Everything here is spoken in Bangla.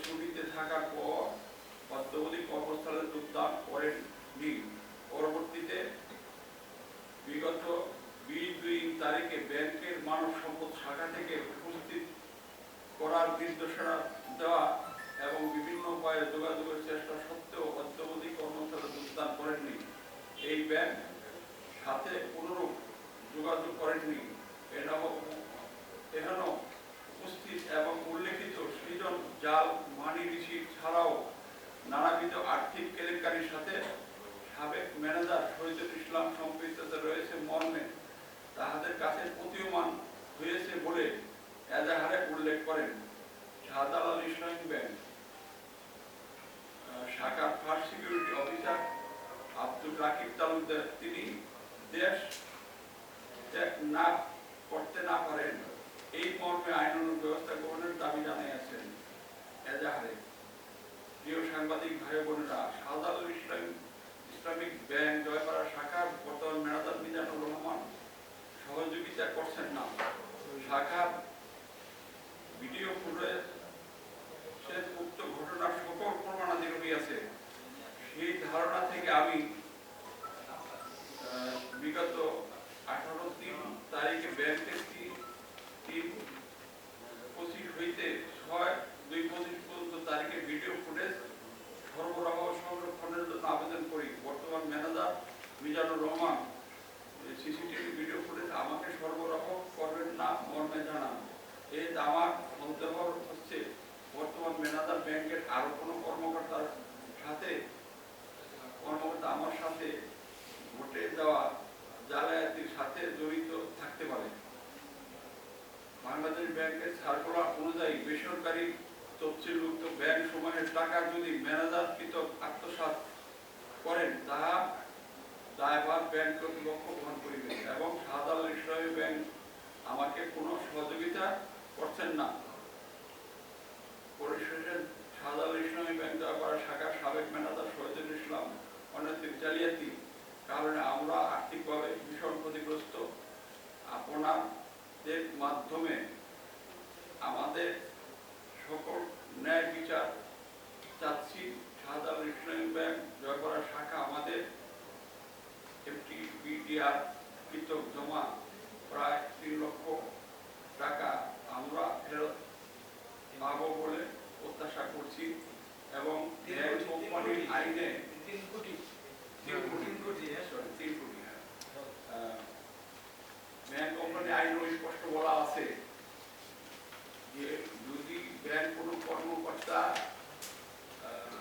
ছুটিতে থাকার পর অদ্যাবধি কর্মস্থলে যোগদান করেননি। পরবর্তীতে বিগত ২০ তারিখে ব্যাংকের মানব সম্পদ শাখা থেকে উপস্থিত করার নির্দেশনা দেওয়া এবং বিভিন্ন উপায়ে যোগাযোগের চেষ্টা সত্ত্বেও অদ্যাবধি কর্মস্থলে যোগদান করেননি। এই ব্যাংক সাথে কোনরূপ যোগাযোগ করেননি। এখানে উপস্থিত এবং উল্লেখিত সৃজন জাল মানি রিসিট ছাড়াও নানাবিধ আর্থিক কেলেঙ্কারির সাথে সাবেক ম্যানেজার শহীদুল ইসলাম সম্পৃক্ততা রয়েছে মর্মে তাহাদের কাছে প্রতীয়মান হয়েছে বলে এজাহারে উল্লেখ করেন। শাহজালাল ইসলামী ব্যাংক শাখার first security officer Abdul Rakib Talukdar তিনি দেশ ত্যাগ না করতে না পারেন এই মর্মে আইনানুগ ব্যবস্থা গ্রহণের দাবি জানিয়েছেন এজাহারে। প্রিয় সাংবাদিক ভাই বোনেরা, শাহজালাল ইসলামিক ব্যাংক জয়পাড়া শাখার বর্তমান ম্যানেজার মিজানুর রহমান সহযোগিতা করছেন না। শাখার ভিডিও ফুটেজ উক্ত ঘটনার সকল প্রমাণাদি রহিয়াছে। সেই ধারণা থেকে আমি বিগত 18 তারিখে ব্যাংক থেকে 3/25 হইতে 6/2/25 পর্যন্ত তারিখে ভিডিও ফুটেজ সরবরাহ সংরক্ষণের জন্য আবেদন করি। বর্তমান manager Mizanur Rahman CCTV video footage আমাকে সরবরাহ করবেন না মর্মে জানান। এই আমার সন্দেহ হচ্ছে বর্তমান ম্যানেজার ব্যাংকের আরো কোনো কর্মকর্তা আমার সাথে ঘটে যাওয়া জালিয়াতির সাথে জড়িত থাকতে পারে। বাংলাদেশ ব্যাংকের সার্কুলার অনুযায়ী বেসরকারি তফসিলভুক্ত ব্যাংক সমূহের টাকা যদি ম্যানেজার কৃতক আত্মসাৎ করেন তাহা দায়ভার ব্যাংক কর্তৃপক্ষ বহন করিবে এবং শাহজালাল ইসলামী ব্যাংক আমাকে কোনো সহযোগিতা করছেন না। পরিশেষে শাহজালাল ইসলামী ব্যাংক জয়পাড়া শাখার সাবেক ম্যানেজার শহীদুল ইসলাম অনৈতিক জালিয়াতি কারণে আমরা আর্থিকভাবে ভীষণ ক্ষতিগ্রস্ত। আপনাদের মাধ্যমে আমাদের সকল ন্যায় বিচার চাচ্ছি। শাহজালাল ইসলামী ব্যাংক জয়পাড়া শাখা আমাদের FTBDR কৃতক জমা প্রায় 3 লক্ষ টাকা আমরা ফেরত পাবো বলে প্রত্যাশা করছি এবং ব্যাংক কোম্পানির আইনে 3 কোটি ব্যাংক কোম্পানি আইন স্পষ্ট বলা আছে